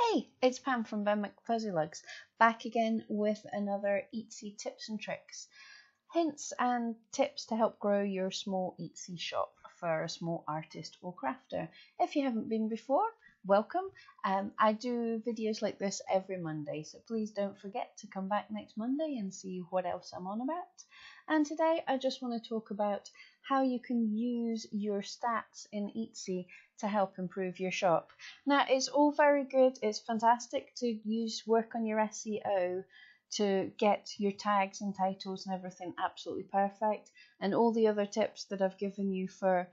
Hey, it's Pam from Ben McFuzzylugs, back again with another Etsy tips and tricks. Hints and tips to help grow your small Etsy shop for a small artist or crafter. If you haven't been before, welcome. I do videos like this every Monday, so please don't forget to come back next Monday and see what else I'm on about. And today I just want to talk about how you can use your stats in Etsy to help improve your shop. Now, it's all very good, it's fantastic to work on your SEO to get your tags and titles and everything absolutely perfect, and all the other tips that I've given you for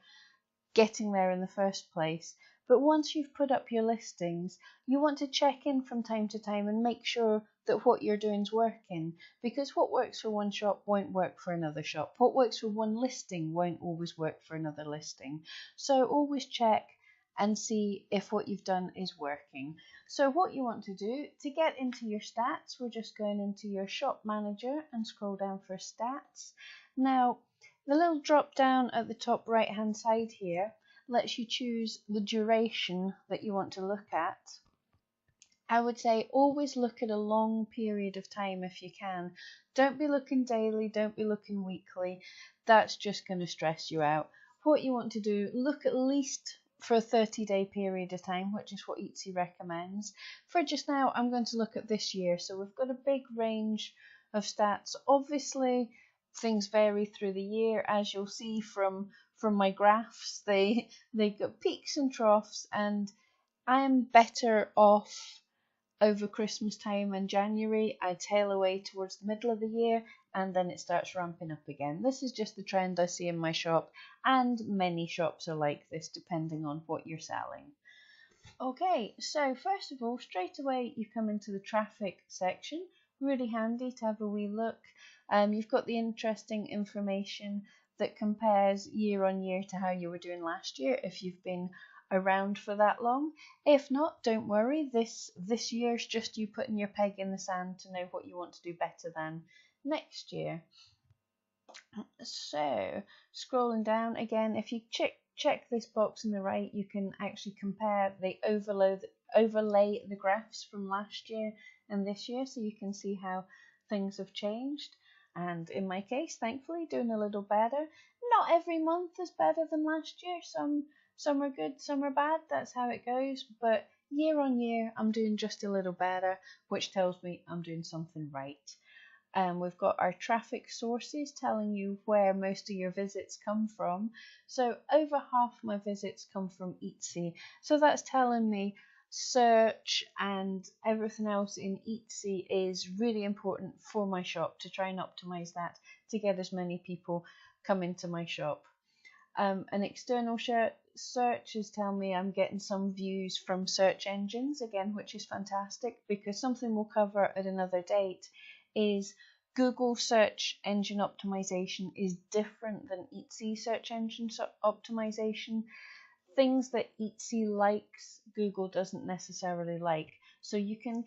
getting there in the first place. But once you've put up your listings, you want to check in from time to time and make sure that what you're doing is working, because what works for one shop won't work for another shop. What works for one listing won't always work for another listing. So always check and see if what you've done is working. So what you want to do to get into your stats, we're just going into your shop manager and scroll down for stats. Now, the little drop down at the top right hand side here lets you choose the duration that you want to look at. I would say always look at a long period of time if you can. Don't be looking daily, don't be looking weekly. That's just going to stress you out. What you want to do, look at least for a 30-day period of time, which is what Etsy recommends. For just now, I'm going to look at this year. So we've got a big range of stats. Obviously, things vary through the year, as you'll see from my graphs. They got peaks and troughs, and I am better off over Christmas time and January. I tail away towards the middle of the year, and then it starts ramping up again. This is just the trend I see in my shop, and many shops are like this depending on what you're selling. Okay, so first of all, straight away you come into the traffic section. Really handy to have a wee look. You've got the interesting information that compares year on year to how you were doing last year if you've been around for that long. If not, don't worry, this year's just you putting your peg in the sand to know what you want to do better than next year. So scrolling down again, if you check this box on the right, you can actually compare the overlay the graphs from last year and this year, so you can see how things have changed. And in my case, thankfully, doing a little better. Not every month is better than last year. Some are good, some are bad. That's how it goes. But year on year, I'm doing just a little better, which tells me I'm doing something right. We've got our traffic sources telling you where most of your visits come from. So over half my visits come from Etsy. So that's telling me search and everything else in Etsy is really important for my shop, to try and optimize that to get as many people come into my shop. An external search is telling me I'm getting some views from search engines again, which is fantastic, because something we'll cover at another date is Google search engine optimization is different than Etsy search engine optimization. Things that Etsy likes, Google doesn't necessarily like. So you can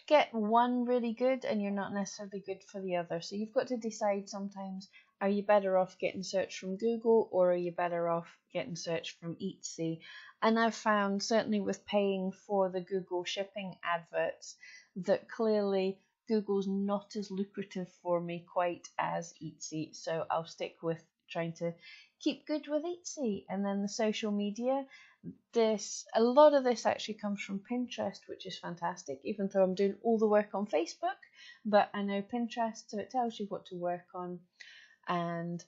get one really good and you're not necessarily good for the other. So you've got to decide sometimes, are you better off getting search from Google, or are you better off getting search from Etsy? And I've found, certainly with paying for the Google shipping adverts, that clearly Google's not as lucrative for me quite as Etsy. So I'll stick with trying to keep good with Etsy. And then the social media, a lot of this actually comes from Pinterest, which is fantastic, even though I'm doing all the work on Facebook. But I know Pinterest, so it tells you what to work on. And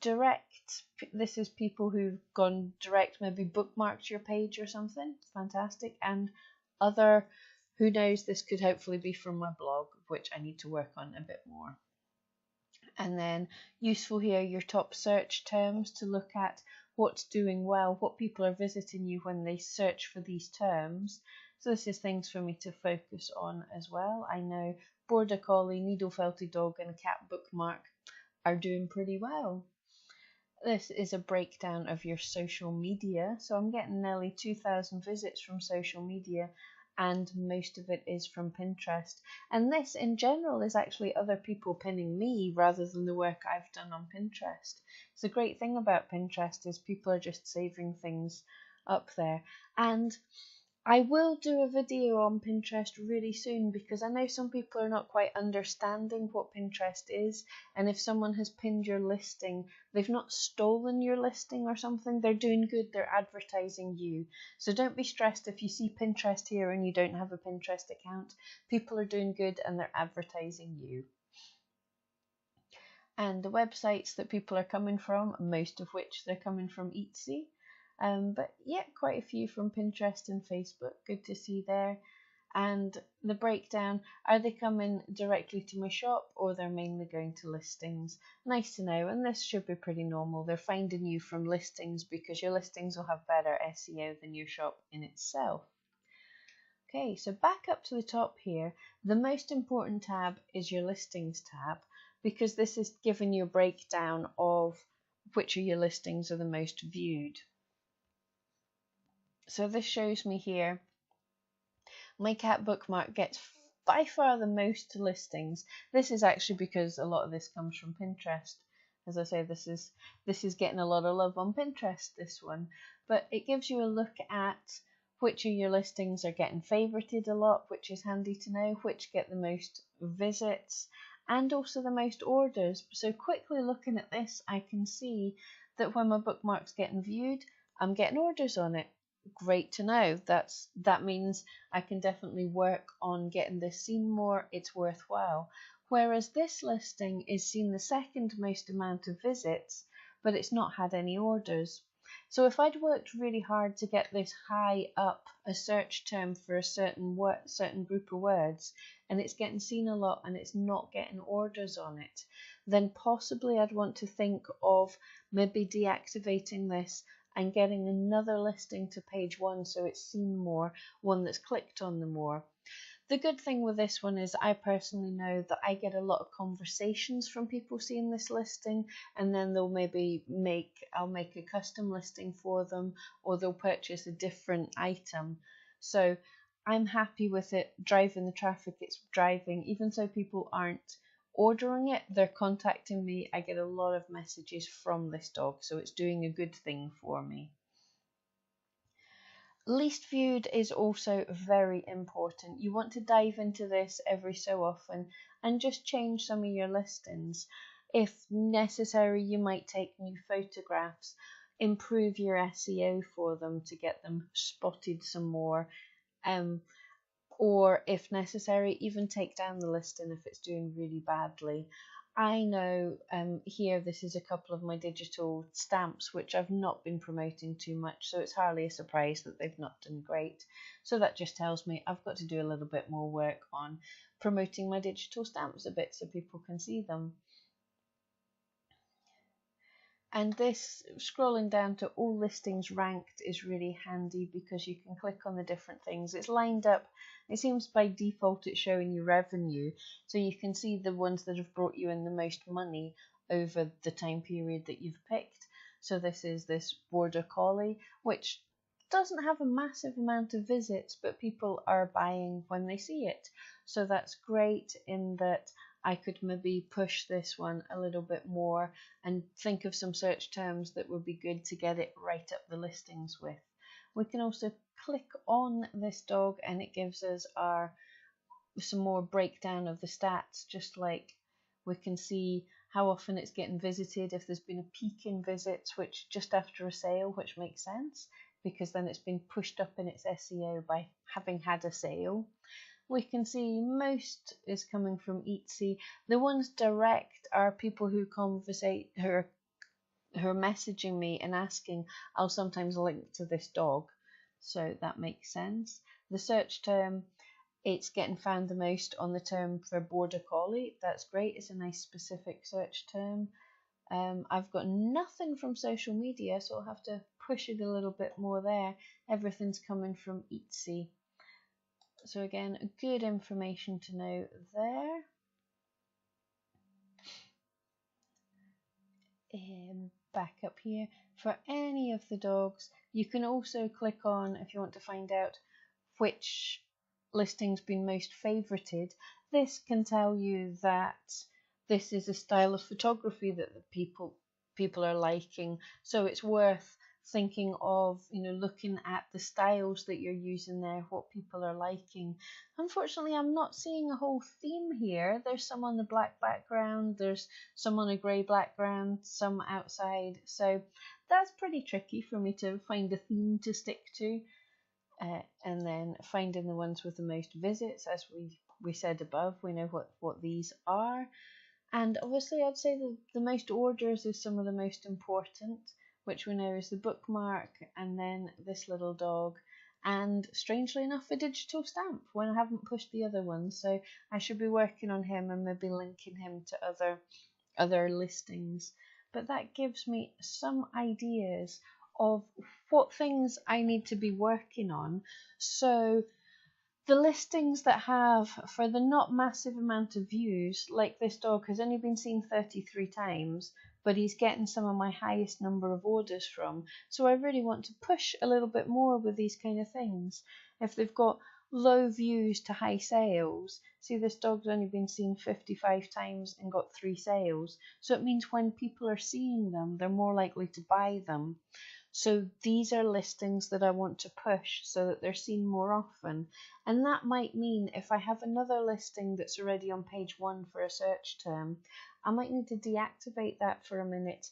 direct, this is people who've gone direct, maybe bookmarked your page or something. Fantastic. And other, who knows, this could hopefully be from my blog, which I need to work on a bit more. And then useful here, your top search terms to look at what's doing well, what people are visiting you when they search for these terms. So this is things for me to focus on as well. I know Border Collie, Needle Felted Dog and Cat Bookmark are doing pretty well. This is a breakdown of your social media. So I'm getting nearly 2,000 visits from social media, and most of it is from Pinterest. And this in general is actually other people pinning me rather than the work I've done on Pinterest. So the great thing about Pinterest is people are just saving things up there. And I will do a video on Pinterest really soon because I know some people are not quite understanding what Pinterest is, and if someone has pinned your listing, they've not stolen your listing or something, they're doing good, they're advertising you. So don't be stressed if you see Pinterest here and you don't have a Pinterest account. People are doing good and they're advertising you. And the websites that people are coming from, most of which they're coming from Etsy. But yeah, quite a few from Pinterest and Facebook. Good to see there. And the breakdown, are they coming directly to my shop or they're mainly going to listings? Nice to know, and this should be pretty normal. They're finding you from listings because your listings will have better SEO than your shop in itself. Okay, so back up to the top here, the most important tab is your listings tab because this is giving you a breakdown of which of your listings are the most viewed. So this shows me here, my cat bookmark gets by far the most listings. This is actually because a lot of this comes from Pinterest. As I say, this is getting a lot of love on Pinterest, this one. But it gives you a look at which of your listings are getting favorited a lot, which is handy to know, which get the most visits, and also the most orders. So quickly looking at this, I can see that when my bookmark's getting viewed, I'm getting orders on it. Great to know. That means I can definitely work on getting this seen more. It's worthwhile. Whereas this listing is seeing the second most amount of visits, but it's not had any orders. So if I'd worked really hard to get this high up a search term for a certain group of words, and it's getting seen a lot and it's not getting orders on it, then possibly I'd want to think of maybe deactivating this and getting another listing to page 1 so it's seen more, one that's clicked on the more. The good thing with this one is I personally know that I get a lot of conversations from people seeing this listing, and then they'll maybe I'll make a custom listing for them, or they'll purchase a different item. So I'm happy with it driving the traffic it's driving, even though people aren't ordering it, they're contacting me. I get a lot of messages from this dog, so it's doing a good thing for me. Least viewed is also very important. You want to dive into this every so often and just change some of your listings. If necessary, you might take new photographs, improve your SEO for them to get them spotted some more, or if necessary, even take down the listing if it's doing really badly. I know here this is a couple of my digital stamps which I've not been promoting too much, so it's hardly a surprise that they've not done great. So that just tells me I've got to do a little bit more work on promoting my digital stamps a bit so people can see them. And this, scrolling down to all listings ranked, is really handy because you can click on the different things. It's lined up. It seems by default it's showing you revenue, so you can see the ones that have brought you in the most money over the time period that you've picked. So this is this Border Collie, which doesn't have a massive amount of visits, but people are buying when they see it. So that's great in that I could maybe push this one a little bit more and think of some search terms that would be good to get it right up the listings with. We can also click on this dog and it gives us some more breakdown of the stats, just like we can see how often it's getting visited, if there's been a peak in visits, which just after a sale, which makes sense because then it's been pushed up in its SEO by having had a sale. We can see most is coming from Etsy. The ones direct are people who who are messaging me and asking. I'll sometimes link to this dog, so that makes sense. The search term, it's getting found the most on the term for Border Collie. That's great. It's a nice specific search term. I've got nothing from social media, so I'll have to push it a little bit more there. Everything's coming from Etsy. So again, good information to know there. Back up here, for any of the dogs, you can also click on, if you want to find out which listing's been most favorited, this can tell you that this is a style of photography that the people are liking. So it's worth thinking of, looking at the styles that you're using there, what people are liking. Unfortunately, I'm not seeing a whole theme here. There's some on the black background, there's some on a grey background, some outside. So that's pretty tricky for me to find a theme to stick to. And then finding the ones with the most visits, as we said above, we know what these are. And obviously I'd say the most orders is some of the most important, which we know is the bookmark, and then this little dog, and strangely enough a digital stamp when I haven't pushed the other one. So I should be working on him and maybe linking him to other listings. But that gives me some ideas of what things I need to be working on. So the listings that have, for the not massive amount of views, like this dog has only been seen 33 times, but he's getting some of my highest number of orders from. So I really want to push a little bit more with these kind of things. If they've got low views to high sales, see, this dog's only been seen 55 times and got 3 sales. So it means when people are seeing them, they're more likely to buy them. So these are listings that I want to push so that they're seen more often. And that might mean if I have another listing that's already on page 1 for a search term, I might need to deactivate that for a minute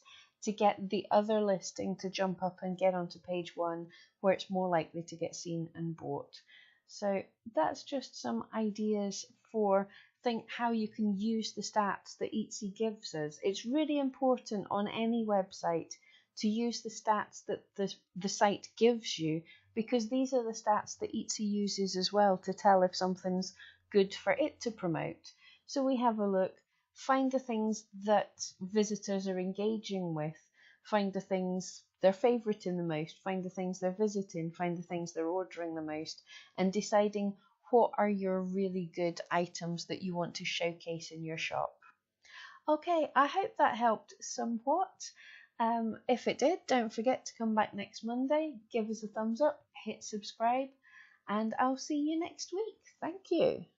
to get the other listing to jump up and get onto page 1 where it's more likely to get seen and bought. So that's just some ideas for how you can use the stats that Etsy gives us. It's really important on any website to use the stats that the site gives you, because these are the stats that Etsy uses as well to tell if something's good for it to promote. So we have a look, find the things that visitors are engaging with, find the things they're favoriting the most, find the things they're visiting, find the things they're ordering the most, and deciding what are your really good items that you want to showcase in your shop. Okay, I hope that helped somewhat. If it did, don't forget to come back next Monday, give us a thumbs up, hit subscribe, and I'll see you next week. Thank you.